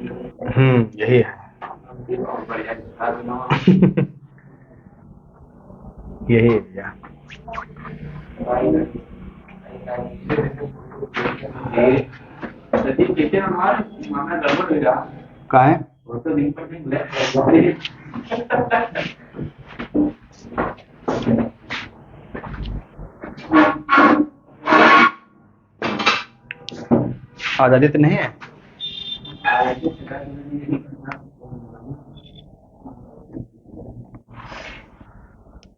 यही है। यही है भैया। कहाँ है? आजादी तो नहीं है।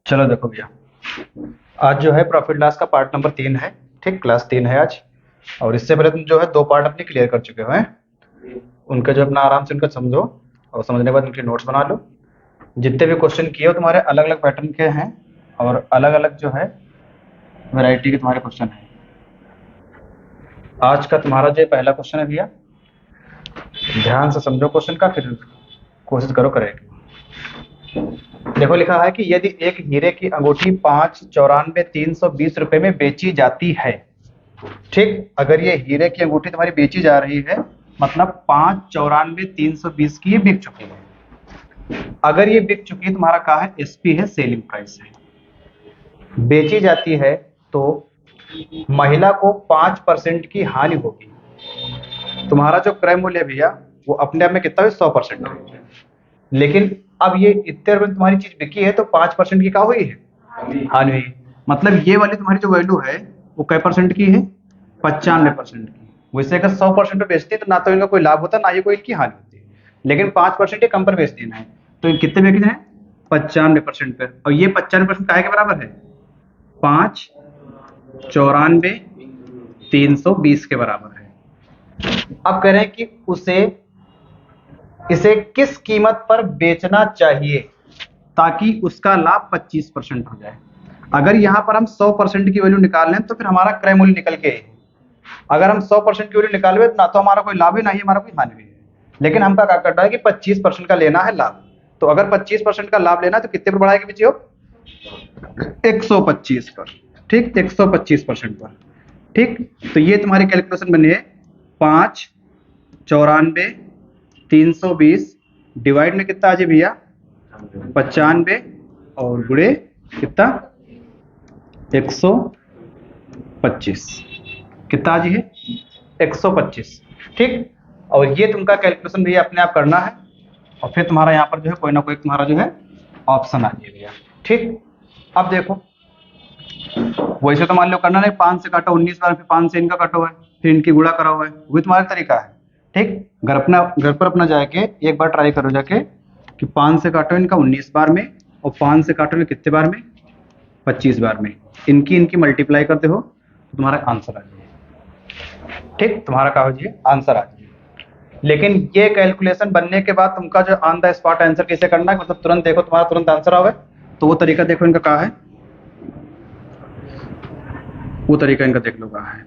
चलो देखो भैया, आज जो है प्रॉफिट लॉस का पार्ट नंबर 3 है। ठीक, क्लास 3 है आज। और इससे पहले तुम जो है 2 पार्ट अपने क्लियर कर चुके हो हैं। उनका जो अपना आराम से उनका समझो, और समझने के बाद उनके नोट्स बना लो। जितने भी क्वेश्चन किए हो तुम्हारे अलग अलग पैटर्न के हैं, और अलग अलग जो है वैरायटी के तुम्हारे क्वेश्चन हैं। आज का तुम्हारा जो पहला क्वेश्चन है भैया, ध्यान से समझो क्वेश्चन का, फिर कोशिश करो करेक्ट। देखो लिखा है कि यदि एक हीरे की अंगूठी 5,94,320 रुपए में बेची जाती है। ठीक, अगर ये हीरे की अंगूठी तुम्हारी बेची जा रही है, मतलब 5,94,320 की ये बिक चुकी है। अगर ये बिक चुकी है, तुम्हारा कहा है एसपी है, सेलिंग प्राइस है। बेची जाती है तो महिला को 5% की हानि होगी। तुम्हारा जो क्रय मूल्य है भैया, वो अपने आप में कितना है? 100% है। लेकिन अब ये इतने रुपए में तुम्हारी चीज बिकी है, तो 5% की क्या हुई है? हानि हुई। मतलब ये वाली तुम्हारी जो वैल्यू है, वो कै परसेंट की है? 95% की। वैसे अगर 100% पे बेचती तो ना तो इनका कोई लाभ होता, ना ही कोई इनकी हानि होती। लेकिन 5% ये कम पर बेच देना है, तो इन कितने बेच रहे हैं? 95% पर। और ये 95% काहे के बराबर है? 5,94,320 के बराबर है। अब कह रहे हैं कि इसे किस कीमत पर बेचना चाहिए ताकि उसका लाभ 25% हो जाए। अगर यहां पर हम 100% की वैल्यू निकाल लें तो फिर हमारा क्रय मूल्य निकल के, अगर हम 100% की वैल्यू निकाले तो ना तो हमारा कोई लाभ है, ना ही हमारा कोई हानि है। लेकिन हमका क्या करना है कि 25% का लेना है लाभ। तो अगर 25% का लाभ लेना है तो कितने पर बढ़ाएगा बच्चियों? 125 पर। ठीक, 125% पर। ठीक, तो ये तुम्हारी कैलकुलेशन बनी है 5,94,320 डिवाइड में कितना आ जाए भैया? 95 और गुणे कितना? 125। कितना आ जी है? 125। ठीक, और ये तुमका कैलकुलेशन भैया अपने आप करना है, और फिर तुम्हारा यहाँ पर जो है कोई ना कोई तुम्हारा जो है ऑप्शन आ जाएगा। ठीक, अब देखो, वैसे तो मान लो करना नहीं, 5 से काटो 19 बार, फिर 5 से इनका काटो है, फिर इनकी गुणा करा हुआ है, वही तुम्हारा तरीका है। ठीक, घर पर अपना जाके एक बार ट्राई करो जाके कि 5 से काटो इनका 19 बार में, और 5 से काटो कितने बार में? 25 बार में। इनकी इनकी मल्टीप्लाई करते हो तो तुम्हारा आंसर आ जाए। ठीक, तुम्हारा क्या हो जाए? आंसर आ जाए। लेकिन ये कैलकुलेशन बनने के बाद तुमका जो ऑन द स्पॉट आंसर कैसे करना है, मतलब तुरंत देखो तुम्हारा तुरंत आंसर आवे, तो वो तरीका देखो इनका कहा है, वो तरीका इनका देख लो कहा है।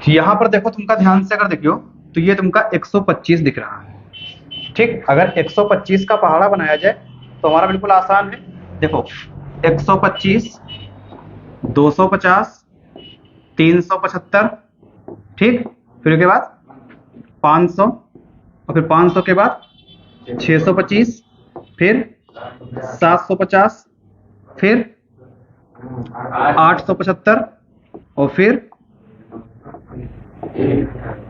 यहां पर देखो तुमका ध्यान से अगर देखियो तो ये तुमका 125 दिख रहा है। ठीक, अगर 125 का पहाड़ा बनाया जाए तो हमारा बिल्कुल आसान है। देखो 125, 250, 375, ठीक, फिर उसके बाद 500, और फिर 500 के बाद 625, फिर 750, फिर 875, और फिर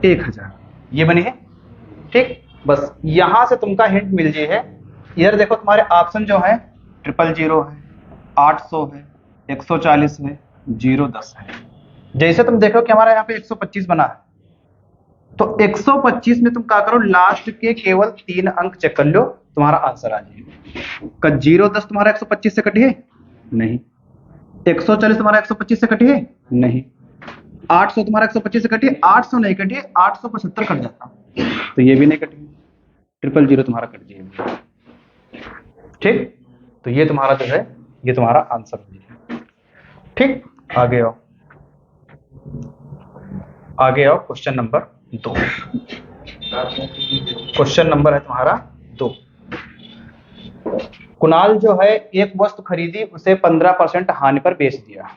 1000। ये बनी है। ठीक, बस यहां से तुमका हिंट मिल जाए है। इधर देखो तुम्हारे ऑप्शन जो है 000 है, 800 है, 140 है, 010 है। जैसे तुम देखो कि हमारा यहाँ पे 125 बना है, तो 125 में तुम क्या करो, लास्ट के केवल 3 अंक चेक कर लो, तुम्हारा आंसर आ जाएगा। का 010 तुम्हारा 125 से कटिए? नहीं। 140 तुम्हारा 125 से कटिए? नहीं। 800 तुम्हारा 125 से कटिए? 800 नहीं कटिए, 875 कट जाता, तो ये भी नहीं कटिए, 000 तुम्हारा कट जाएगा। ठीक, तो ये तुम्हारा जो है, ये तुम्हारा आंसर है। ठीक, आगे आओ, आगे आओ, क्वेश्चन नंबर 2। क्वेश्चन नंबर है तुम्हारा 2। कुणाल जो है एक वस्तु खरीदी, उसे 15% हानि पर बेच दिया।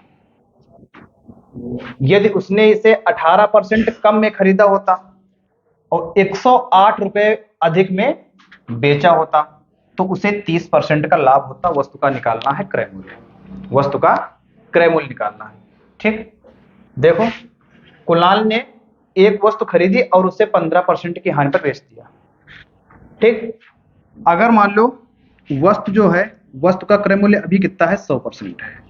यदि उसने इसे 18% कम में खरीदा होता और 108 रुपए अधिक में बेचा होता तो उसे 30% का लाभ होता। वस्तु का निकालना है क्रय मूल्य, वस्तु का क्रय मूल्य निकालना है। ठीक, देखो कुणाल ने एक वस्तु खरीदी और उसे 15% की हानि पर बेच दिया। ठीक, अगर मान लो वस्तु जो है, वस्तु का क्रय मूल्य अभी कितना है, 100% है,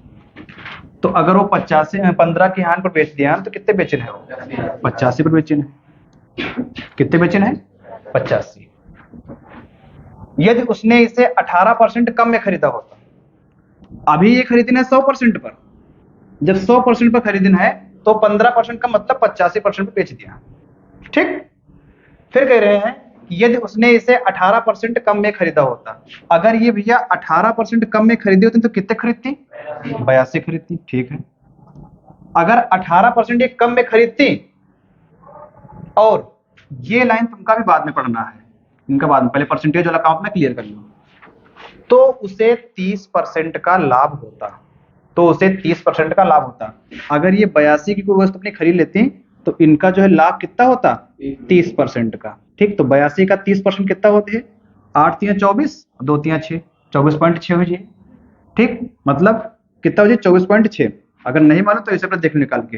तो अगर वो 15 की हानि पर बेच दिया तो कितने बेचन है, वो 85 पर बेचन है। कितने बेचन है, 85। यदि उसने इसे 18% कम में खरीदा होता, अभी ये खरीदना है 100% पर, जब 100% पर खरीदना है तो 15% का मतलब 85% पर बेच दिया। ठीक, फिर कह रहे हैं यदि उसने इसे 18% कम में खरीदा होता, अगर ये भैया 18% कम में खरीदे होते तो कितने खरीदती, 82 खरीदती। ठीक है, अगर 18% ये कम में खरीदती, और ये लाइन तुमका भी बाद में पढ़ना है, इनका बाद में, पहले परसेंटेज वाला काम अपना क्लियर कर लो, तो उसे 30% का लाभ होता, तो उसे 30% का लाभ होता। अगर ये 82 की कोई वस्तु अपनी खरीद लेती तो इनका जो है लाभ कितना होता, 30% का। ठीक, तो 82 का 30% कितना होते हैं, 8 3 24, 2 3 6, 24.6 हो जाए। ठीक, मतलब कितना हो जाए, 24.6। अगर नहीं मालूम तो इसे पर देख लो निकाल के,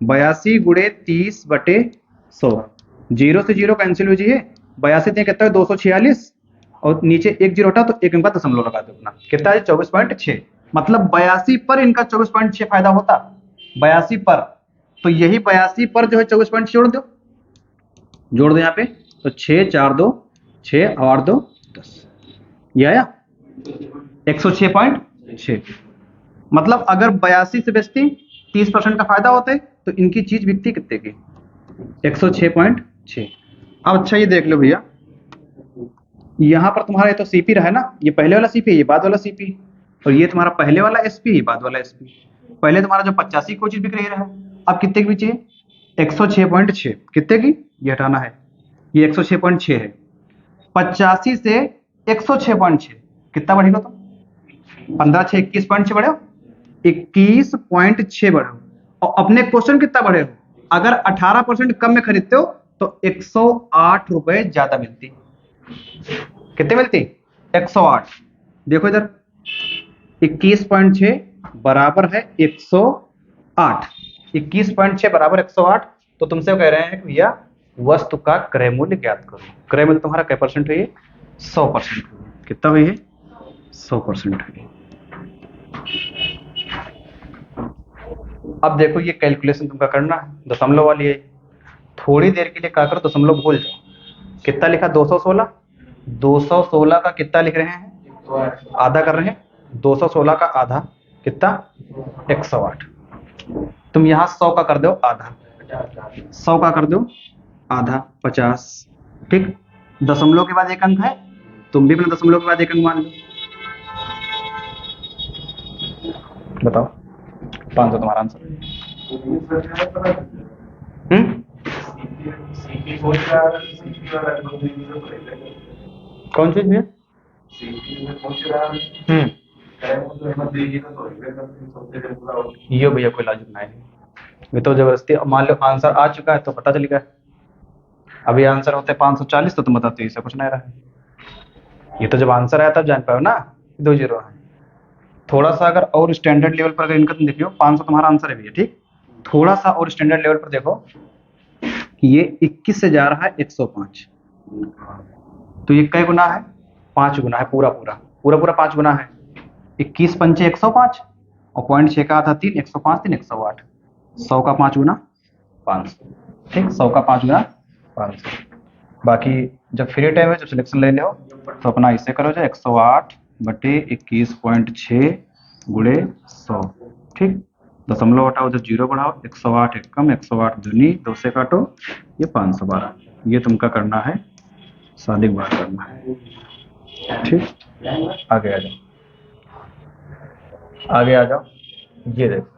82 गुणे 30/100, जीरो से जीरो कैंसिल हो जाइए, 82 कितना है 246, और नीचे एक जीरो हटा तो एक इनका दशमलव लगा दो अपना, कितना है 24.6। मतलब 82 पर इनका 24.6 फायदा होता, 82 पर। तो यही 82 पर जो है 24.6 जोड़ दो यहाँ पे, तो 6 4 2 6 8 2 10, ये आया 106.6। मतलब अगर 82 से बेचती 30% का फायदा होते तो इनकी चीज बिकती कितने की, 106.6। अब अच्छा ये देख लो भैया, यहाँ पर तुम्हारा ये तो सीपी रहा है ना, ये पहले वाला सीपी, ये बाद वाला सीपी, और ये तुम्हारा पहले वाला एसपी, ये बाद वाला एसपी। पहले तुम्हारा जो 85 कोई चीज बिक रही है, अब कितने की बिची है, 106.6। कितने की, ये हटाना है, ये 106.6 है। 85 से 106.6 कितना बढ़ेगा, तो 15 6 21.6 बढ़े, 21.6 बढ़े। और अपने क्वेश्चन कितना बढ़े, अगर 18% कम में खरीदते हो तो 108 रुपए ज्यादा मिलती। कितने मिलती, 108। देखो इधर 21.6 बराबर है 108, 21.6 बराबर 108। तो तुमसे कह रहे हैं कि भैया वस्तु का क्रय मूल्य ज्ञात करो। क्रय मूल्य तुम्हारा क्या परसेंट हुई है, 100% हुई। कितना हुई है, 100% हुई। अब देखो ये कैलकुलेशन तुमका करना है, दशमलव वाली है, थोड़ी देर के लिए क्या करो, दशमलव भूल जाओ। कितना लिखा, 216, 216 का कितना लिख रहे हैं, आधा कर रहे हैं, 216 का आधा कितना, 108। तुम यहाँ 100 का कर दो आधा, 100 का कर दो आधा, 50। ठीक, दशमलव के बाद एक अंक है, तुम भी अपने दशमलव के बाद एक अंक मान लो। बताओ 500 तुम्हारा आंसर। कौन चीज भैया, ये भैया कोई लाजिक नहीं है, ये तो जबरदस्ती। मान लो आंसर आ चुका है तो पता चल गया, अभी आंसर होते 540 तो तुम बताते इससे कुछ नहीं रहा। ये तो जब आंसर आया तब जान पाओ ना 2 जीरो है। थोड़ा सा अगर और स्टैंडर्ड लेवल पर अगर इनका तुम देखियो, 500 तुम्हारा आंसर है भैया। ठीक, थोड़ा सा और स्टैंडर्ड लेवल पर देखो कि ये 21 से जा रहा है 105, तो ये कई गुना है, 5 गुना है, पूरा पूरा पूरा पूरा 5 गुना है। 21 पंचे 105 और 0.6 का आधा 3, 105 3 108, 100 का 5 गुना 500। ठीक, 100 का 5 गुना 500। बाकी जब फ्री टाइम है, जब सिलेक्शन ले लो तो अपना इसे करो जो 108 बटे 21.6 गुणे 100। ठीक, दशमलव हटाओ, जब जीरो बढ़ाओ, 108 एक कम, 108 दूनी, 2 से काटो, ये 512। ये तुमका करना है, सादिक बार करना है। ठीक, आगे आ जाओ, आगे आ जाओ। ये देखो,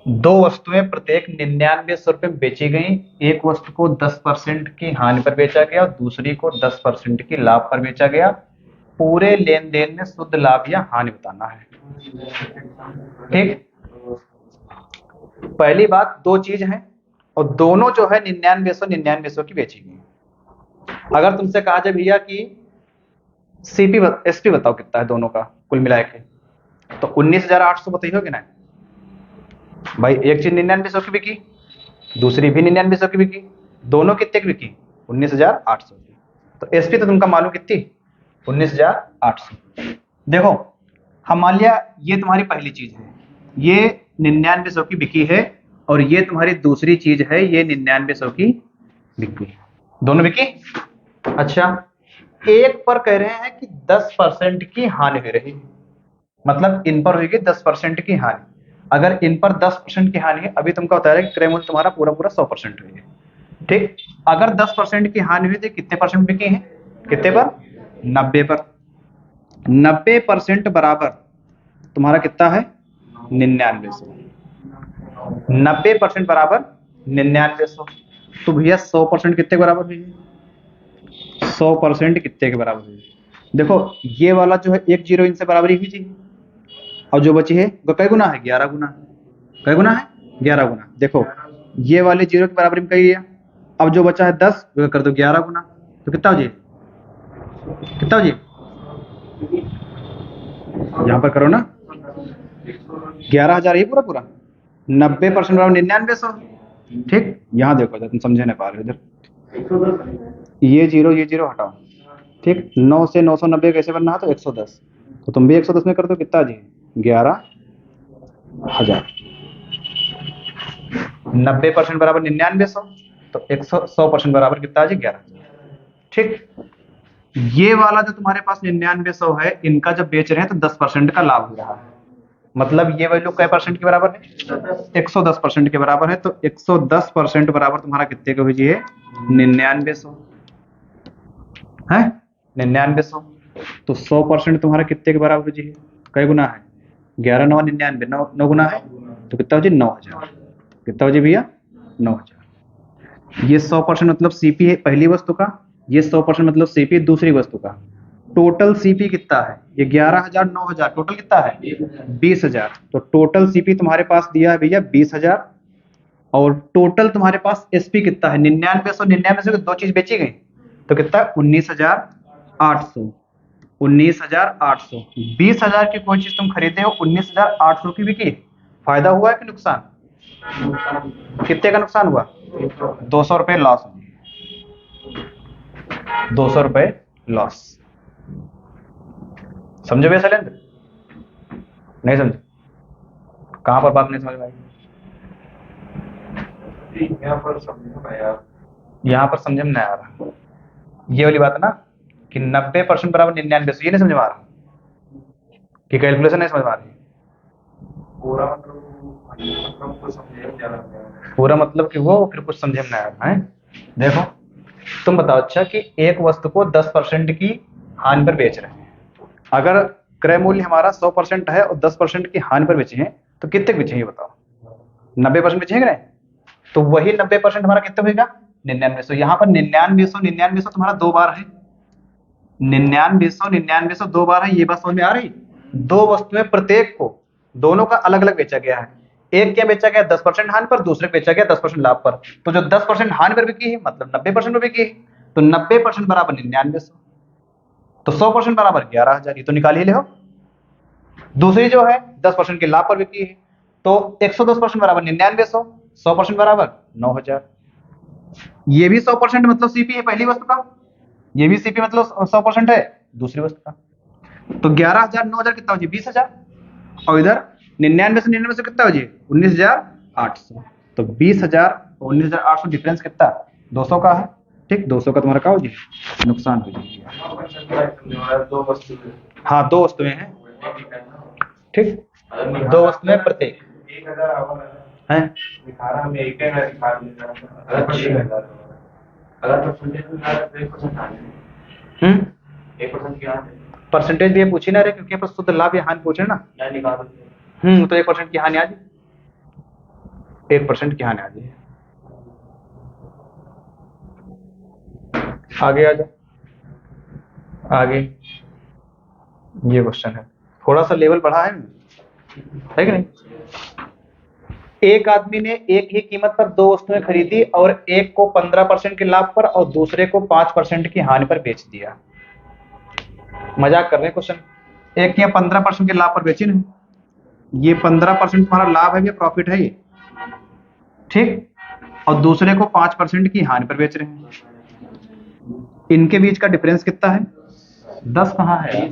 दो वस्तुएं प्रत्येक 99 रुपए में बेची गई। एक वस्तु को 10% की हानि पर बेचा गया और दूसरी को 10% की लाभ पर बेचा गया। पूरे लेन देन में शुद्ध लाभ या हानि बताना है। ठीक, पहली बात, दो चीज है, और दोनों जो है 9900 की बेची गई। अगर तुमसे कहा जाए भैया कि एसपी बताओ कितना है दोनों का कुल मिला के, तो 19,800 बताइए कि ना भाई। एक चीज 9900 की बिकी, दूसरी भी 9900 की बिकी, दोनों कितने की बिकी? 19,800 की। तो एसपी तो तुमका मालूम कितनी? 19,800। देखो हम मान लिया ये तुम्हारी पहली चीज है, ये 9900 की बिकी है, और ये तुम्हारी दूसरी चीज है, ये 9900 की बिकी, दोनों बिकी। अच्छा, एक पर कह रहे हैं कि 10% की हानि हो रही, मतलब इन पर होगी 10% की हानि। अगर इन पर 10% की हानि है, अभी तुमको बता रहा है कि क्रय मूल्य तुम्हारा पूरा पूरा 100% हुई है, ठीक। अगर 10% की हानि हुई तो कितने परसेंट बिकी है? कितने पर? 90 पर। 90% बराबर तुम्हारा कितना है? 9900। 90% बराबर 9900। तो भैया 100% कितने के बराबर हुई? 100% कितने के बराबर हुई? देखो ये वाला जो है एक जीरो इनसे बराबरी हुई जी, और जो बची है वो कै गुना है? 11 गुना। कै गुना है? 11 गुना। देखो ये वाले जीरो की बराबरी में कही है, अब जो बचा है 10 कर दो 11 गुना, तो कितना हो जी? कितना हो जी? यहाँ पर करो ना, 11,000 ही पूरा पूरा। 90% बराबर 9900, ठीक। यहाँ देखो तुम समझे नहीं पा रहे हो, इधर ये जीरो हटाओ, ठीक। 9 से 990 कैसे बनना है? तो 110, तो तुम भी 110 में कर दो, कितना जी? 11,000। 90% बराबर 9900, तो 100% बराबर कितना जी? 11,000, ठीक। ये वाला जो तुम्हारे पास 9900 है, इनका जब बेच रहे हैं तो 10% का लाभ हो रहा है, मतलब ये वैल्यू कै परसेंट के बराबर है? 110% के बराबर है। तो 110% बराबर तुम्हारा कितने का भेजिए? 9900 है, 9900। तो 100% तुम्हारा कितने के बराबर भेजिए? कै गुना है? 11 9 99, 9 गुना है, तो कितना हो जी? 9,000। कितना हो जी भैया? 9,000। ये 100% मतलब सीपी है पहली वस्तु का, ये 100% मतलब सीपी दूसरी वस्तु का। टोटल सीपी कितना है? ये 11,000 9,000, टोटल कितना है? 20,000। तो टोटल सीपी तुम्हारे पास दिया है भैया 20,000, और टोटल तुम्हारे पास एसपी कितना है? 9900 दो चीज बेची गई, तो कितना? 19,800। 19,800। 20,000 की कोई चीज तुम खरीदे हो, 19,800 की बिकी, फायदा हुआ है कि नुकसान? कितने का नुकसान हुआ? 200 रुपए लॉस। 200 रुपए लॉस। समझो भैया शैलेंद्र? नहीं समझे? कहां पर बात नहीं समझ में आई? यहाँ पर समझ में नहीं आ रहा। ये वाली बात है ना कि 90% बराबर 9900, ये नहीं समझ में आ रहा कि कैलकुलेशन नहीं समझ में आ रही? पूरा मतलब कुछ समझे नहीं आ रहा। पूरा मतलब कि वो फिर कुछ समझे में नहीं आ रहा है। देखो तुम बताओ, अच्छा कि एक वस्तु को 10% की हानि पर बेच रहे हैं, अगर क्रय मूल्य हमारा 100% है और 10% की हानि पर बेचे हैं, तो कितने बेचे ये बताओ? 90% बेचेंगे ना, तो वही 90% हमारा कितना होगा? 9900। यहाँ पर 9900 तुम्हारा दो बार है, 9900 दो बार है, ये बात समझ में आ रही? दो वस्तुएं, प्रत्येक को दोनों का अलग अलग बेचा गया है। एक क्या बेचा गया? 10% हानि पर, दूसरे बेचा गया 10% लाभ पर। तो जो 10% हानि पर बिकी है मतलब 90% पर बिकी है, तो 90% बराबर 9900, तो 100% बराबर 11,000, ये तो निकाल ही ले हो। दूसरी जो है 10% के लाभ पर बिकी है, तो 110% बराबर 9900, 100% बराबर 9,000। ये भी 100% मतलब सीपी है पहली वस्तु का, ये भी सीपी मतलब 100% है दूसरी वस्तु का। तो 11,000 9,000 कितना हो जी? 20,000। और इधर 99 से कितना हो जी? 19,800। तो 20,000 और 19,800 डिफरेंस कितना? 200 का है, ठीक। 200 का तुम्हारा क्या हो जी? नुकसान हो जी। हाँ दो वस्तुएं हैं, ठीक। दो वस्तुएं प्रत्येक है। परसेंटेज भी ये पूछी ना रहे, क्योंकि पर शुद्ध लाभ या हानि पूछे ना। तो 1% की हानि आ जाए, 1% की हानि आ जाए। आगे आ जाओ, आगे ये क्वेश्चन है, थोड़ा सा लेवल बढ़ा है कि नहीं? एक आदमी ने एक ही कीमत पर दो वस्तुएं खरीदी और एक को 15% के लाभ पर और दूसरे को 5% की हानि पर बेच दिया। मजाक कर रहे हैं क्वेश्चन। एक ने 15% के लाभ पर बेची ना, ये 15% तुम्हारा लाभ है, ये प्रॉफिट है ये, ठीक, और दूसरे को 5% की हानि पर बेच रहे हैं। इनके बीच का डिफरेंस कितना है? 10 कहाँ है?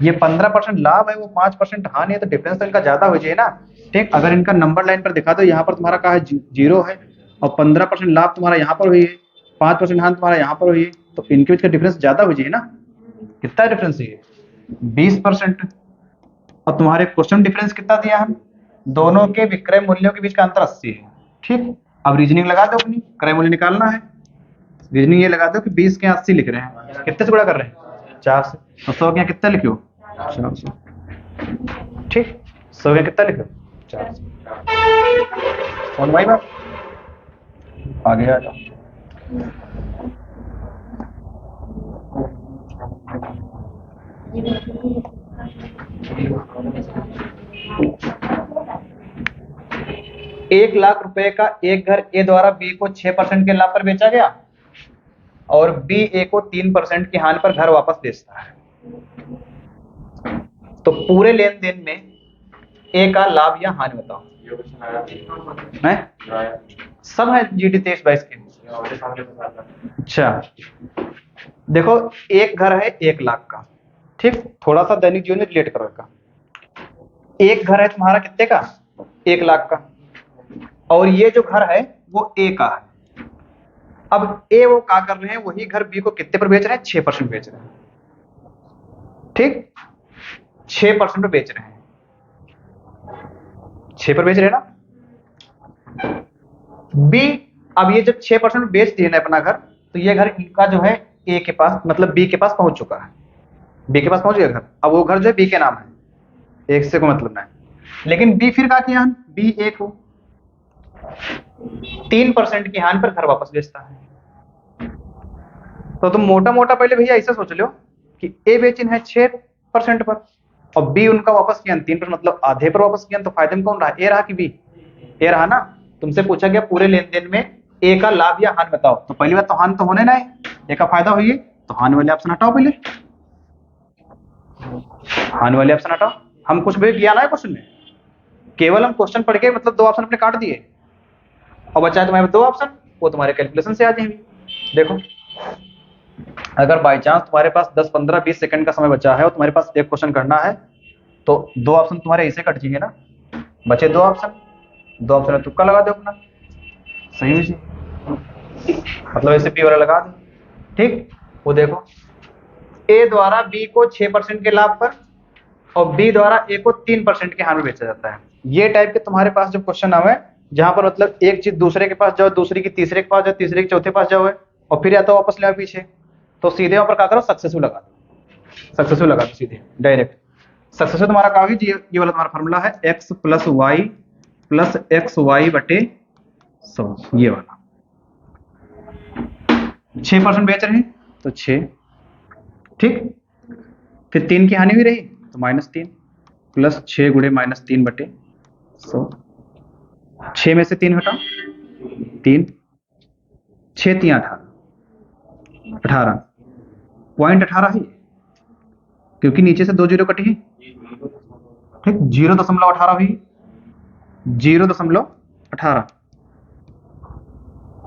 ये 15% लाभ है, वो 5% हानि है, तो डिफरेंस तो इनका ज्यादा हो जाए ना, ठीक। अगर इनका नंबर लाइन पर दिखा दो, यहाँ पर तुम्हारा कहा है 0 है और 15% लाभ तुम्हारा यहाँ पर हुई है, 5% हानि तुम्हारा यहाँ पर हुई है, तो इनके बीच का डिफरेंस ज्यादा हो जाए ना। कितना डिफरेंस है? 20%। और तुम्हारे क्वेश्चन डिफरेंस कितना दिया हम? दोनों के विक्रय मूल्यों के बीच का अंतर 80 है, ठीक। अब रीजनिंग लगा दो, अपनी क्रय मूल्य निकालना है। रीजनिंग ये लगा दो कि 20 के 80 लिख रहे हैं, कितने से गुणा कर रहे हैं? 4 से। तो 100 के यहाँ कितना लिखो? 400, ठीक। 100 के कितना लिखो? 400। कौन भाई बात? आगे आ जाओ। ₹1,00,000 का एक घर ए द्वारा बी को 6% के लाभ पर बेचा गया और बी ए को 3% की हानि पर घर वापस बेचता है। तो पूरे लेन देन में ए का लाभ या हानि बताओ। है? सब है जीडी 23-22 के। अच्छा देखो, एक घर है 1,00,000 का, ठीक। थोड़ा सा दैनिक जीवन में रिलेट करो इसका। एक घर है तुम्हारा कितने का? 1,00,000 का, और ये जो घर है वो ए का है। अब ए वो क्या कर रहे हैं, वही घर बी को कितने पर बेच रहे हैं? 6% बेच रहे हैं, ठीक। 6% पर बेच रहे हैं, 6 पर बेच रहे हैं ना बी। अब ये जब 6% बेच दिए ना अपना घर, तो ये घर इनका जो है ए के पास, मतलब बी के पास पहुंच चुका है। बी के पास पहुंच गया घर। अब वो घर जो है बी के नाम है, एक से को मतलब नहीं। लेकिन बी फिर क्या किया? बी ए को 3% की हानि पर घर वापस बेचता है। तो तुम मोटा मोटा पहले भैया ऐसा सोच लो कि ए बेचिन है 6% पर और बी उनका वापस किया 3%, मतलब आधे पर वापस किया। तो फायदे में कौन रहा? ए रहा कि बी? ए रहा ना। तुमसे पूछा गया पूरे लेन देन में ए का लाभ या हानि बताओ, तो पहली बात तो हानि तो होने ना है, ए का फायदा हुई, तो हानि वाले ऑप्शन हटाओ। पहले हानि वाले ऑप्शन हटाओ। हम कुछ भी किया ना है क्वेश्चन में, केवल हम क्वेश्चन पढ़ के मतलब 2 ऑप्शन अपने काट दिए और बचा है तुम्हारे 2 ऑप्शन, वो तुम्हारे कैलकुलेशन से आ जाएंगे। देखो, अगर बाई चांस तुम्हारे पास 10, 15, 20 सेकंड का समय बचा है और तुम्हारे पास एक क्वेश्चन करना है, तो 2 ऑप्शन तुम्हारे ऐसे कट जाएंगे ना, बचे 2 ऑप्शन। 2 ऑप्शन में तुक्का लगा दो अपना, सही हुई जी, मतलब ऐसे बी वाला लगा दो, ठीक। वो देखो, ए द्वारा बी को 6% के लाभ पर और बी द्वारा ए को 3% के हानि में बेचा जाता है। ये टाइप के तुम्हारे पास जो क्वेश्चन आवे, जहां पर मतलब एक चीज दूसरे के पास जाओ, दूसरी की तीसरे के पास जाओ, तीसरे के चौथे पास जाओ और फिर या तो वापस ले आओ पीछे, तो सीधे वहां पर क्या करो? सक्सेसिव लगा दो, सक्सेसिव लगा दो सीधे डायरेक्ट। सक्सेसिव तुम्हारा क्या होगी? ये वाला तुम्हारा फॉर्मूला है x + y + xy बटे 100, ये वाला। 6% बेच रहे हैं तो 6, ठीक। फिर 3 की हानि भी रही तो -3 प्लस 6 गुणे -3 बटे 100। 6 में से 3 हटाओ, 3, 6 3 18, पॉइंट 18 है क्योंकि नीचे से 2 जीरो कटी है, ठीक। 0.18 हुई, 0.18।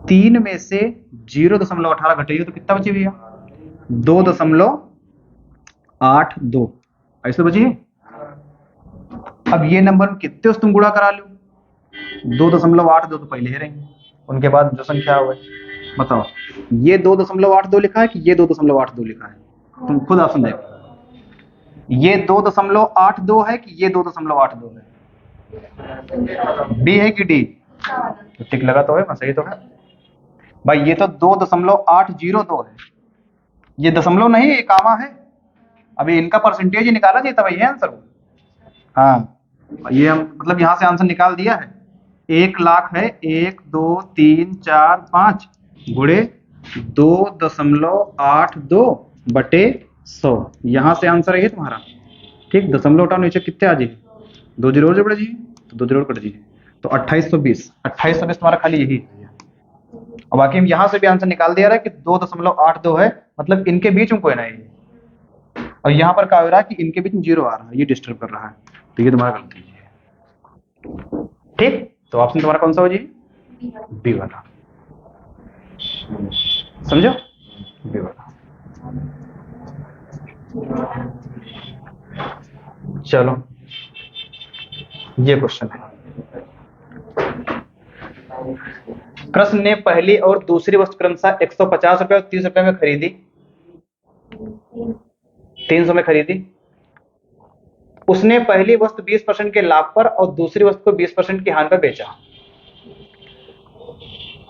3 में से 0.18 घटेगी तो कितना बची भैया? 2.82 ऐसे बची है। अब ये नंबर कितने तुम गुणा करा लो? 2.82 तो पहले ही रहेंगे, उनके बाद जो संख्या हुआ बताओ। ये 2.82 लिखा है कि ये 2.82 लिखा है? तुम खुद ऑप्शन देखो, ये 2.82 है कि ये 2.82 है? बी है कि डी? तो टिक लगा तो है, सही तो है भाई। ये तो 2.802 है, ये दशमलव नहीं, ये कामा है। अभी इनका परसेंटेज ही निकाला चाहिए था भाई, है आंसर। हाँ, ये हम मतलब यहाँ से आंसर निकाल दिया है। 1,00,000 है 1 2 3 4 5 गुणे 2.82 बटे 100, यहाँ से आंसर है तुम्हारा, ठीक। दशमलव उठाओ, नीचे कितने आ जाए? 2 जीरो और जोड़ जी, तो 2 जीरो कट जी, तो 2820 तुम्हारा खाली यही है। और बाकी हम यहाँ से भी आंसर निकाल दिया रहा है कि 2.82 है, मतलब इनके बीच में कोई नहीं है। और यहाँ पर क्या हो रहा है कि इनके बीच में 0 आ रहा है, ये डिस्टर्ब कर रहा है, तो ये तुम्हारा गलती है। ठीक, तो ऑप्शन तुम्हारा कौन सा हो जी? बी वाला। समझो, बी वाला। चलो ये क्वेश्चन है। कृष्ण ने पहली और दूसरी वस्तु क्रमशः 150 रुपए और 30 रुपए में खरीदी, 300 में खरीदी। उसने पहली वस्तु 20% के लाभ पर और दूसरी वस्तु को 20% की हानि पर बेचा।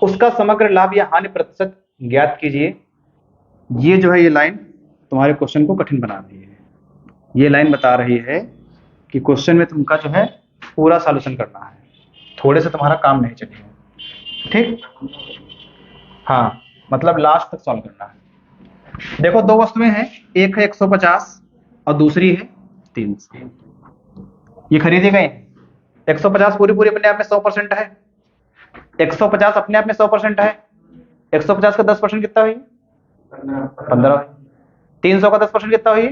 उसका समग्र लाभ या हानि प्रतिशत ज्ञात कीजिए। ये जो है, ये लाइन तुम्हारे क्वेश्चन को कठिन बना रही है। ये लाइन बता रही है कि क्वेश्चन में तुमका जो है पूरा सॉल्यूशन करना है, थोड़े से तुम्हारा काम नहीं चलेगा। ठीक, हाँ, मतलब लास्ट तक सॉल्व करना है। देखो, दो वस्तुएं हैं, एक है 150 और दूसरी है 300। ये खरीदी गई। 150 पूरी पूरी अपने आप में 100% है, 150 अपने आप में 100% है। 150 का 10% कितना हुई? 15। 300 का 10% कितना हुई?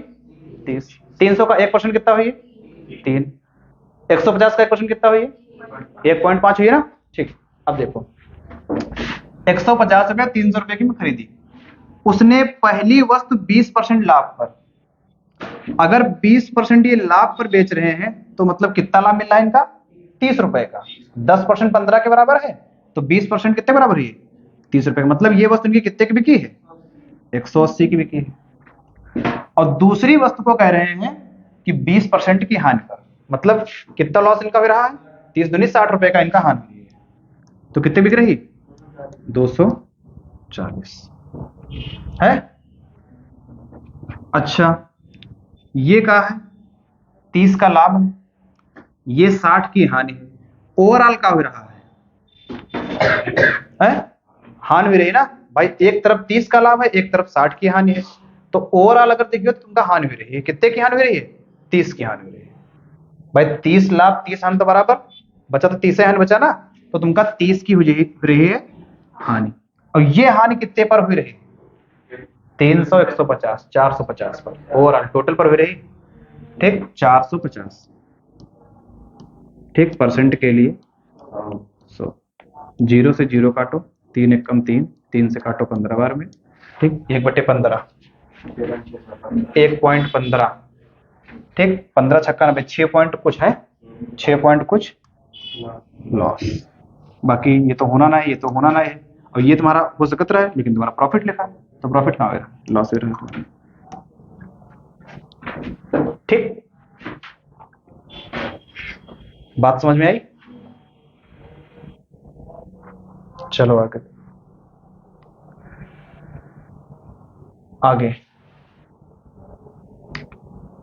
30। 300 का 1% कितना हुई? 3। 150 का 1% कितना हुई? 1.5 हुई ना। ठीक, अब देखो, 150 रुपये 300 रुपए की मैं खरीदी। उसने पहली वस्तु 20% लाभ पर, अगर 20% ये लाभ पर बेच रहे हैं तो मतलब कितना लाभ मिल रहा है इनका? 30 रुपए का। 10% 15 के बराबर है, तो 20% कितने बराबर है? 30 रुपए का। मतलब ये वस्तु इनकी कितने की बिकी है? 180 की बिकी है। और दूसरी वस्तु को कह रहे हैं कि 20% की हानि पर, मतलब कितना लॉस इनका हो रहा है? 30 दूनी 60 रुपए का इनका हानि हुई है। तो कितने बिक रही? 240 है। अच्छा, ये क्या है? 30 का लाभ है, ये 60 की हानि है। ओवरऑल क्या हो रहा है? हानि हो रही है ना भाई। एक तरफ 30 का लाभ है, एक तरफ 60 की हानि है। तो ओवरऑल अगर देखिए तो तुमका हानि हो रही है। कितने की हानि हो रही है? 30 की हानि हो रही है भाई। 30 लाभ 30 हानि तो बराबर बचा, तो 30 हानि बचा ना, तो तुमका 30 की हो रही है हानि। और ये हानि कितने पर हो रही है? 300, 150, 450 पर, ओवरऑल टोटल पर हो रही। ठीक, 450। ठीक, परसेंट के लिए 100, 0 से 0 काटो, 3 एक कम 3, 3 से काटो 15 बार में। ठीक, 1/15, 1.15। ठीक, 15 छक्का 90, 6 पॉइंट कुछ है, 6 पॉइंट कुछ लॉस। बाकी ये तो होना ना है, ये तो होना ना है। और ये तुम्हारा हो सकता है, लेकिन तुम्हारा प्रॉफिट लिखा है, तो प्रॉफिट कहाँ हो रहा है? लॉस हो रहा है। ठीक, बात समझ में आई? चलो आगे आगे।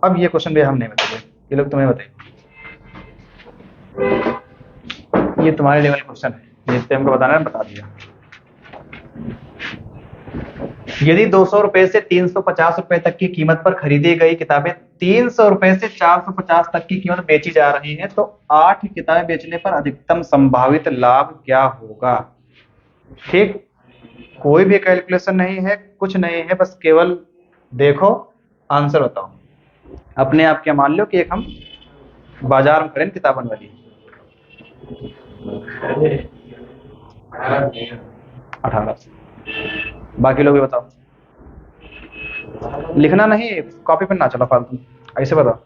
अब ये क्वेश्चन भी हम नहीं बताएंगे, ये लोग तुम्हें बताएंगे। ये तुम्हारे लेवल क्वेश्चन है, जिससे हमको बताना है, बता दिया। यदि 200 रुपए से 350 रुपए तक की कीमत पर खरीदी गई किताबें 300 रुपए से 450 तक की कीमत बेची जा रही हैं, तो 8 किताबें बेचने पर अधिकतम संभावित लाभ क्या होगा? ठीक, कोई भी कैलकुलेशन नहीं है, कुछ नहीं है, बस केवल देखो, आंसर बताओ। अपने आप क्या मान लो कि एक हम बाजार में खड़े किताबन वाली। 18। बाकी लोग भी बताओ। लिखना नहीं, कॉपी पे ना चलो फालतू, ऐसे बताओ।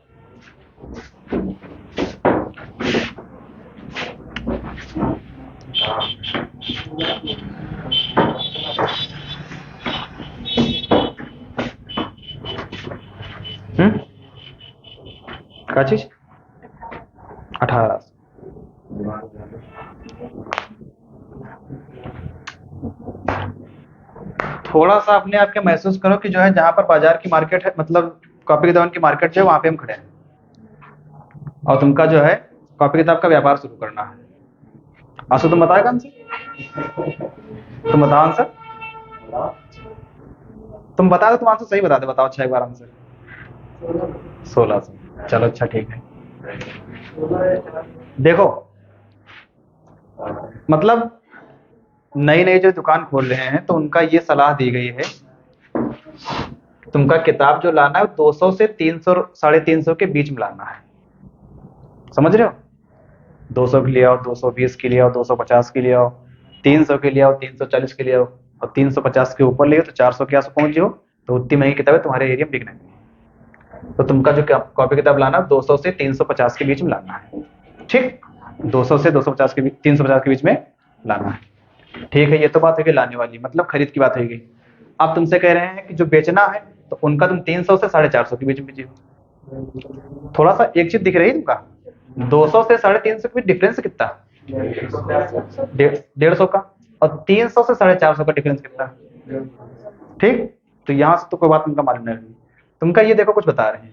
क्या चीज? 18। थोड़ा सा अपने आप के महसूस करो कि जो है जहां पर बाजार की मार्केट है, मतलब कॉपी किताब की मार्केट जो है, वहां पे हम खड़े हैं और तुमका जो है कॉपी किताब का व्यापार शुरू करना है। आंसर तुम बताएगा आंसर? तुम बताओ आंसर। तुम बता दो, तुम आंसर सही बता दो, बताओ अच्छा एक बार आंसर। 1600। चलो अच्छा ठीक है। देखो, मतलब नई नई जो दुकान खोल रहे हैं तो उनका ये सलाह दी गई है, तुमका किताब जो लाना है 200 से 300 350 के बीच में लाना है। समझ रहे हो? 200 के लिए आओ, 220 के लिए आओ, 250 के लिए आओ, 300 के लिए आओ, 340 के लिए आओ, और 350 के ऊपर ले तो 400 के आस पहुंच जाओ, तो उतनी महंगी किताबें तुम्हारे एरिया में बिक नहीं। तो तुमका जो कॉपी किताब लाना 200 से 350 के बीच में लाना है। ठीक, 200 से 250 के बीच, 350 के बीच में लाना है। ठीक है, ये तो बात होगी लाने वाली, मतलब खरीद की बात होगी। अब तुमसे कह रहे हैं कि जो बेचना है तो उनका तुम 300 से 450 के बीच में बेचिए। थोड़ा सा एक चीज दिख रही है तुमका, 200 से 350 के बीच डिफरेंस कितना? 150 का। और 300 से 450 का डिफरेंस कितना? ठीक, तो यहाँ से तो कोई बात तुमका मालूम नहीं हुई। तुमका ये देखो कुछ बता रहे हैं,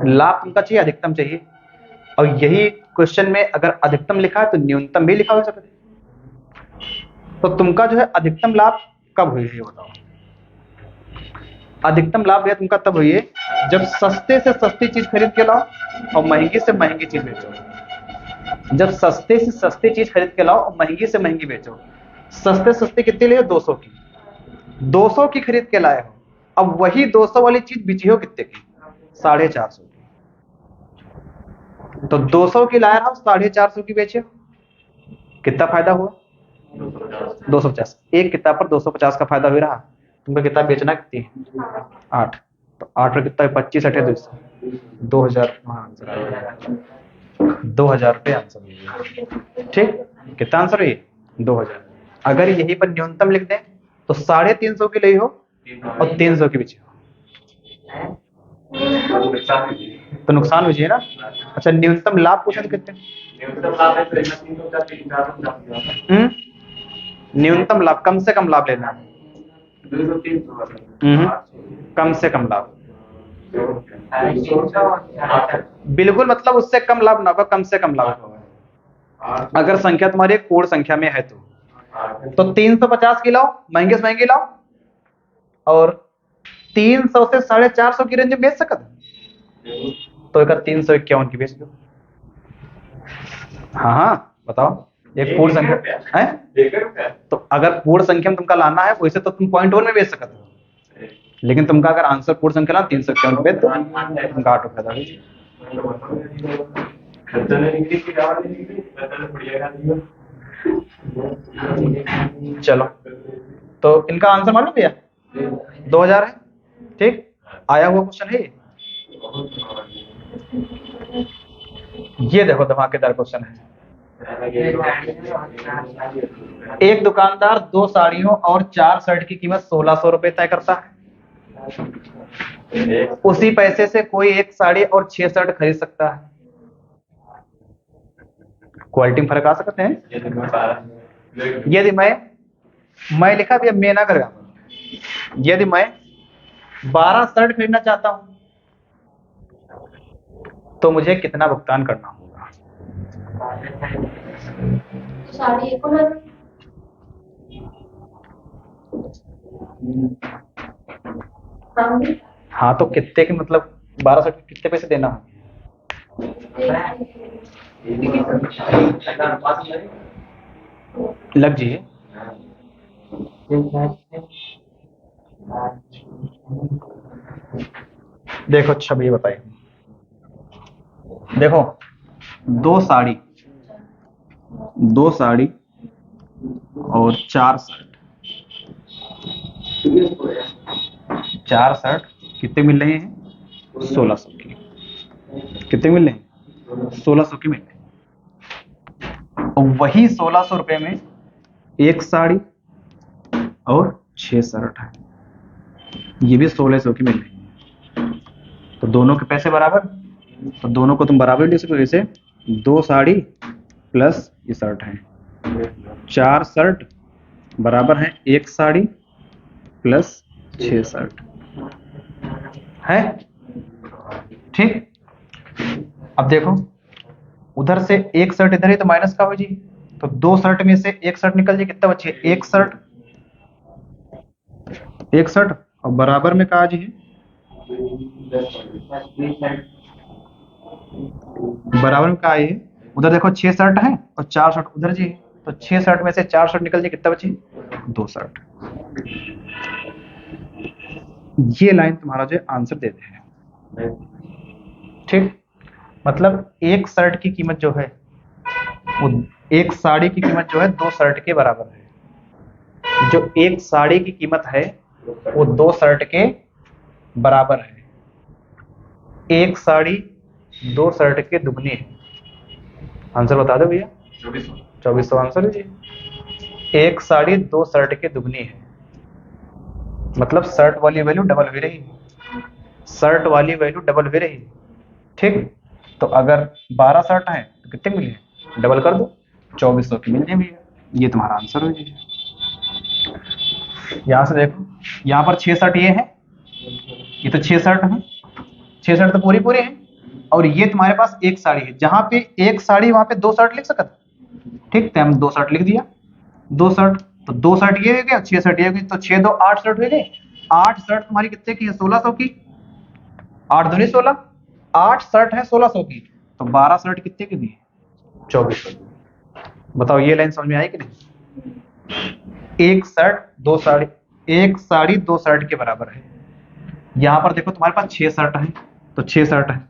लाभ तुमका चाहिए अधिकतम चाहिए, और यही क्वेश्चन में अगर अधिकतम लिखा है तो न्यूनतम भी लिखा हो सकता है। तो तुमका जो है अधिकतम लाभ कब हुई है ये बताओ? अधिकतम लाभ भैया तुमका तब हुई है जब सस्ते से सस्ती चीज खरीद के लाओ और महंगी से महंगी चीज बेचो। जब सस्ते से सस्ती चीज खरीद के लाओ और महंगी से महंगी बेचो। सस्ते सस्ते कितने लिए? 200 की। 200 की खरीद के लाए हो, अब वही 200 वाली चीज बेची हो कितने की? 450 की। तो 200 की लाया हो, 450 की बेचे हो, कितना फायदा हुआ? 250। एक किताब पर 250 का फायदा हो रहा। तुमको किताब बेचना कितनी है? 8। तो 8 कितना है? 25 8 200, 2000। हाँ, 2000 रुपये आंसर हो। ठीक, कितना आंसर है? 2000। अगर यहीं पर न्यूनतम लिख दें तो 350 की ली हो और 300 की बेची हो तो नुकसान हुई ना। अच्छा, न्यूनतम लाभ पूछा तो कितने? न्यूनतम लाभ, कम से कम लाभ लेना है। कम से कम लाभ, बिल्कुल, मतलब उससे कम लाभ ना होगा, कम से कम लाभ होगा। अगर संख्या तुम्हारी एक पूर्ण संख्या में है तो 350 की लाओ, महंगे से महंगी लाओ, और 300 से 450 की रेंज में बेच सकते, तो एक 351 की बेच दो। हाँ हाँ बताओ, एक पूर्ण संख्या है तो अगर पूर्ण संख्या में तुमका लाना है वैसे तो तुम 0.1 में बेच सकते हो, लेकिन तुमका अगर आंसर पूर्ण संख्या लाना 351 रुपये तो तुमका ऑटो फायदा हुई। चलो, तो इनका आंसर मालूम भैया 2000 है। ठीक, आया हुआ क्वेश्चन है ये देखो धमाकेदार क्वेश्चन है। एक दुकानदार 2 साड़ियों और 4 शर्ट की कीमत 1600 रुपए तय करता है। उसी पैसे से कोई 1 साड़ी और 6 शर्ट खरीद सकता है। क्वालिटी में फर्क आ सकते हैं। यदि मैं लिखा भी, अब मैं ना करेगा, यदि मैं 12 शर्ट खरीदना चाहता हूं तो मुझे कितना भुगतान करना होगा? हाँ, तो कितने के मतलब 12 शर्ट के कितने पैसे देना है? लग जी। देखो अच्छा भैया बताइए, देखो 2 साड़ी और 4 शर्ट, 4 शर्ट कितने मिल रहे हैं? 1600 की। कितने मिल रहे हैं? 1600 की मिल रही है। और वही 1600 रुपए में 1 साड़ी और 6 शर्ट है, ये भी 1600 की मिल रही है। तो दोनों के पैसे बराबर, तो दोनों को तुम बराबर लिख सकते हो। जैसे 2 साड़ी प्लस ये शर्ट है, 4 शर्ट बराबर है 1 साड़ी प्लस 6 शर्ट है। ठीक, अब देखो उधर से 1 शर्ट इधर ही तो माइनस का हो जी, तो 2 शर्ट में से 1 शर्ट निकल जाए, कितना बचे? 1 शर्ट, 1 शर्ट, और बराबर में कहा जी है, बराबर में कहा है उधर देखो 6 शर्ट हैं और 4 शर्ट उधर जी है, तो 6 शर्ट में से 4 शर्ट निकल जाए, कितना बचे? 2 शर्ट। ये लाइन तुम्हारा जो आंसर देते हैं। ठीक, मतलब एक शर्ट की कीमत जो है वो, एक साड़ी की कीमत जो है 2 शर्ट के बराबर है। जो एक साड़ी की कीमत है वो 2 शर्ट के बराबर है। एक साड़ी 2 शर्ट के दुगनी है। आंसर बता दो भैया। 2400 आंसर है जी। एक साड़ी 2 शर्ट के दुगनी है, मतलब शर्ट वाली वैल्यू डबल हुई रही, शर्ट वाली वैल्यू डबल हुई रही। ठीक, तो अगर 12 शर्ट है तो कितने मिले? डबल कर दो, 2400 की मिल जाए भैया। ये तुम्हारा आंसर हो जाएगा। यहाँ से देखो, यहाँ पर 6 शर्ट ये है, ये तो 6 शर्ट है, 6 शर्ट तो पूरी पूरी है, और ये तुम्हारे पास एक साड़ी है। जहां पे एक साड़ी वहां पे 2 शर्ट लिख सकते। ठीक, तो हम 2 शर्ट लिख दिया, 2 शर्ट, तो 2 शर्ट ये हो गया, 6 शर्ट ये हो गई, तो 6 2 8 शर्ट हो गए। 8 शर्ट तुम्हारी कितने की है? 1600 की। 8 दूनी 16, 8 शर्ट है 1600 की, तो 12 शर्ट कितने की भी? 2400 की। बताओ ये लाइन समझ में आई कि नहीं? एक शर्ट 2 साड़ी, एक साड़ी 2 शर्ट के बराबर है। यहाँ पर देखो तुम्हारे पास 6 शर्ट है, तो 6 शर्ट है,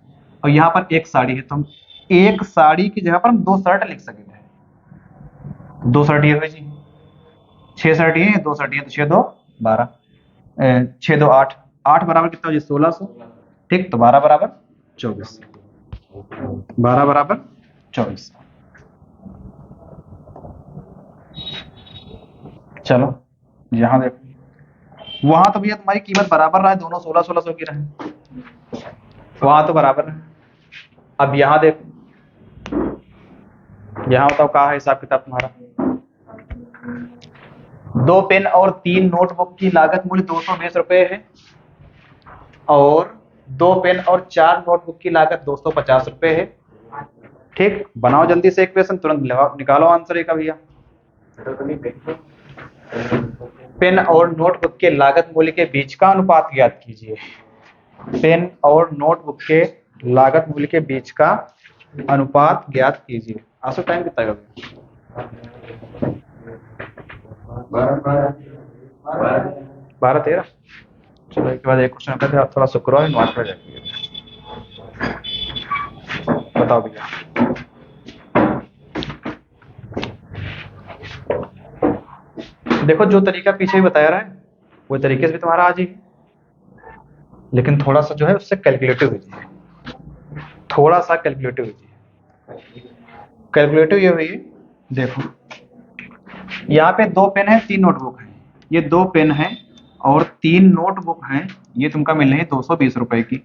और यहाँ पर एक साड़ी है, तो हम एक साड़ी की जगह पर हम 2 शर्ट लिख सकते हैं। 2 शर्ट ये हुई जी, 6 शर्ट ये, 2 शर्ट ये, तो 6 2 12, 6 2 8, 8 बराबर कितना हो जी? 1600। ठीक, तो 12 बराबर 24, 12 बराबर 24। चलो यहाँ देखो, वहां तो भैया तुम्हारी कीमत बराबर रहा है, दोनों 1600 की रहे, वहां तो बराबर है। अब यहाँ देखो, यहाँ बताओ कहाँ है हिसाब किताब तुम्हारा। 2 पेन और 3 नोटबुक की लागत मूल्य 220 रुपए है, और 2 पेन और 4 नोटबुक की लागत 250 रुपए है। ठीक, बनाओ जल्दी से इक्वेशन, तुरंत निकालो आंसर का भैया। पेन और नोटबुक के लागत मूल्य के बीच का अनुपात ज्ञात कीजिए। पेन और नोटबुक के लागत मूल्य के बीच का अनुपात ज्ञात कीजिए। आंसर टाइम कितना है? 12 13। चलो एक बाद एक क्वेश्चन करते हैं, थोड़ा शुक्रवार इन्वाइट कर जाएंगे। बताओ भैया। देखो जो तरीका पीछे ही बताया रहा है वो तरीके से भी तुम्हारा आ जाएगी, लेकिन थोड़ा सा जो है उससे कैलकुलेटिव हो जाए, थोड़ा सा कैलकुलेटिव हो जाए। कैलकुलेटिव ये हुई, देखो यहाँ पे 2 पेन है 3 नोटबुक है, ये 2 पेन है और 3 नोटबुक है, ये तुमका मिल रही है 220 रुपए की।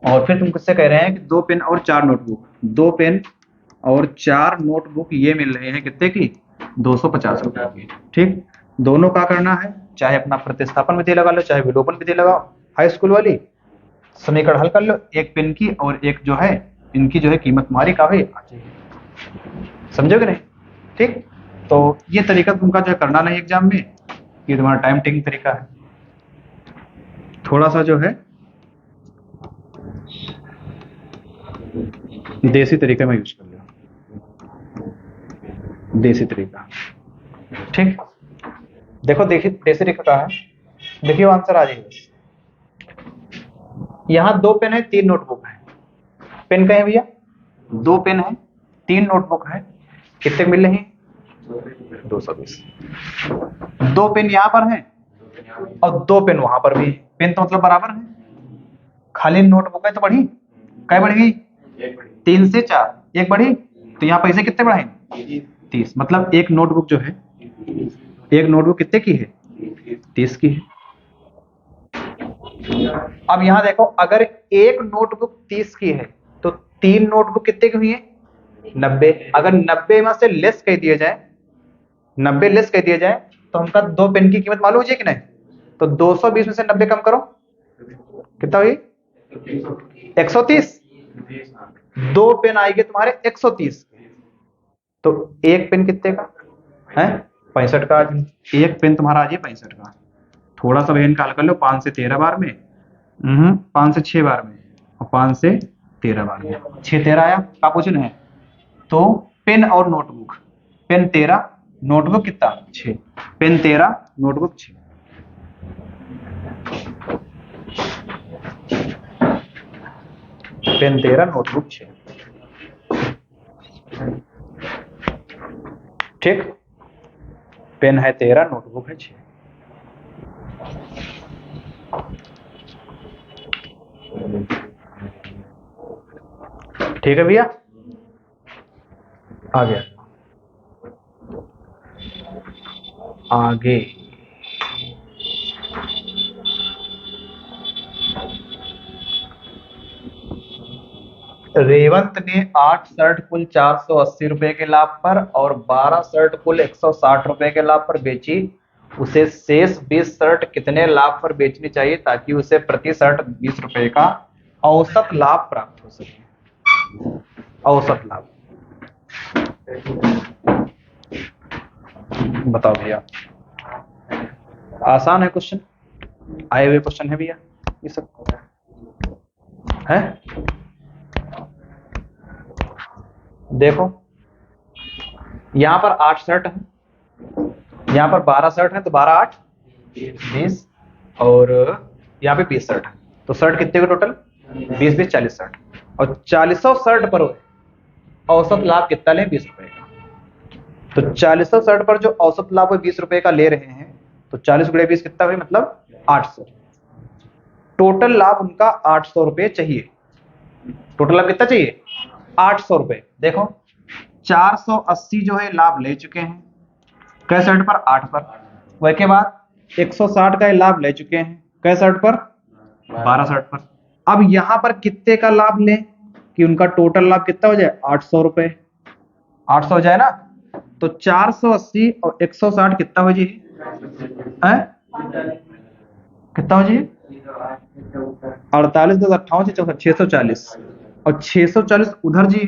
और फिर तुम किससे कह रहे हैं कि 2 पेन और 4 नोटबुक, 2 पेन और 4 नोटबुक ये मिल रहे हैं कितने की? 250 रुपए की। ठीक, दोनों का करना है, चाहे अपना प्रतिस्थापन विधि लगा लो, चाहे विलोपन विधि लगाओ, हाई स्कूल वाली। समीकरण हल कर लो, एक पेन की और एक जो है इनकी जो है कीमत तुम्हारी काफी आ जाएगी। समझोगे नहीं? ठीक, तो ये तरीका तुमका जो है करना नहीं एग्जाम में, ये तुम्हारा टाइम टेकिंग तरीका है, थोड़ा सा जो है देसी तरीके में यूज कर लो, देसी तरीका। ठीक, देखो देखिए देसी तरीका क्या है, देखिए आंसर आ जाएगा। यहाँ 2 पेन है 3 नोटबुक है, पेन कहे भैया? 2 पेन है 3 नोटबुक है, कितने मिल रहे हैं? 220। 2 पेन यहाँ पर है और 2 पेन वहां पर भी है, पेन तो मतलब बराबर है, खाली नोटबुक है तो बढ़ी, क्या बढ़ी? 3 से 4, एक बढ़ी, तो यहाँ पैसे कितने बढ़ाएंगे? 30। मतलब एक नोटबुक जो है, एक नोटबुक कितने की है? 30 की है। अब यहाँ देखो, अगर एक नोटबुक 30 की है तो 3 नोटबुक कितने की हुई है? 90। अगर 90 में से लेस कह दिया जाए, 90 लेस कह दिया जाए तो हमका 2 पेन की कीमत मालूम है कि नहीं? तो 220 में से 90 कम करो, कितना हुई? 130। 2 पेन आएंगे तुम्हारे 130, तो एक पेन कितने का है? 65 का। एक पेन तुम्हारा आ जाए 65 का, थोड़ा सा बहन का हल कर लो, 5 से 13 बार में, 5 से 6 बार में, और 5 से 13 बार में, 6 13 आया का क्वेश्चन है, तो पेन और नोटबुक, पेन 13, नोटबुक कितना 6, पेन 13, नोटबुक 6। Pen 13, notebook 6। ठीक, पेन है 13, नोटबुक है 6। ठीक है भैया, आ गया आगे। रेवंत ने 8 शर्ट कुल 480 रुपए के लाभ पर और 12 शर्ट कुल 160 रुपए के लाभ पर बेची। उसे शेष 20 शर्ट कितने लाभ पर बेचनी चाहिए ताकि उसे प्रति शर्ट 20 रुपए का औसत लाभ प्राप्त हो सके। औसत लाभ बताओ भैया। आसान है क्वेश्चन, आए हुए क्वेश्चन है भैया ये सब है। देखो यहां पर 8 शर्ट है, यहां पर 12 शर्ट है, तो 12 8 20, और यहाँ पे 20 शर्ट है, तो शर्ट कितने के टोटल 20 20 40 शर्ट, और 40 शर्ट पर औसत लाभ कितना लें 20 रुपए का। तो 40 शर्ट पर जो औसत लाभ वो 20 रुपए का ले रहे हैं, तो 40 गुणे 20 कितना हुआ, मतलब 800। टोटल लाभ उनका 800 रुपए चाहिए। टोटल लाभ कितना चाहिए 800 रुपए। देखो 480 जो है लाभ ले चुके हैं, कै शर्ट पर 8 पर। वह के बाद 160 का लाभ ले चुके हैं, कै शर्ट पर 12 शर्ट पर। अब यहां पर कितने का लाभ लें कि उनका टोटल लाभ कितना हो जाए 800 रुपए। 800 हो जाए ना, तो 480 और 160 कितना हो जी, कितना हो जी 48 10 58 64 640, और 640 उधर जी,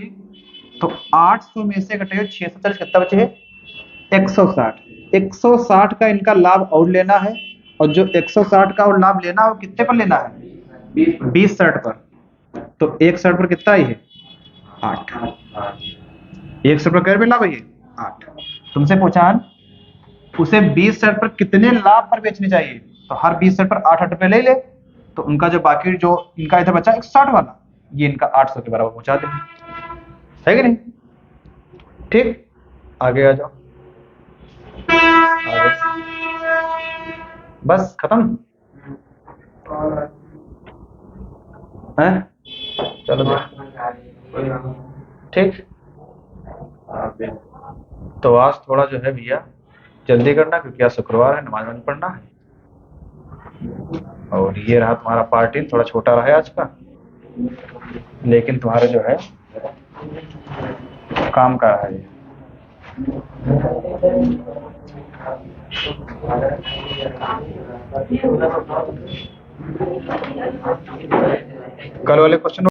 तो 800 में से घटेगा 640 कितना बचे 160। 160 का इनका लाभ और लेना है, और जो 160 का और लाभ लेना है वो कितने पर लेना है 20 शर्ट पर। तो एक शर्ट पर कितना है 8, एक शर्ट पर कै रुपये लाभ है 8। तुमसे पूछा उसे 20 शर्ट पर कितने लाभ पर बेचनी चाहिए, तो हर 20 शर्ट पर 8 रुपए ले ले, तो उनका जो बाकी जो इनका इधर बचा 160 वाला, ये इनका 800 के बराबर पहुंचा देंगे, है कि नहीं। ठीक, आगे आ जाओ। आगे। बस खत्म है, चलो ठीक। तो आज थोड़ा जो है भैया जल्दी करना, क्योंकि आज शुक्रवार है, नमाज वाज पढ़ना है। और ये रहा तुम्हारा पार्ट इन, थोड़ा छोटा रहा है आज का, लेकिन तुम्हारा जो है काम का है। कल वाले क्वेश्चन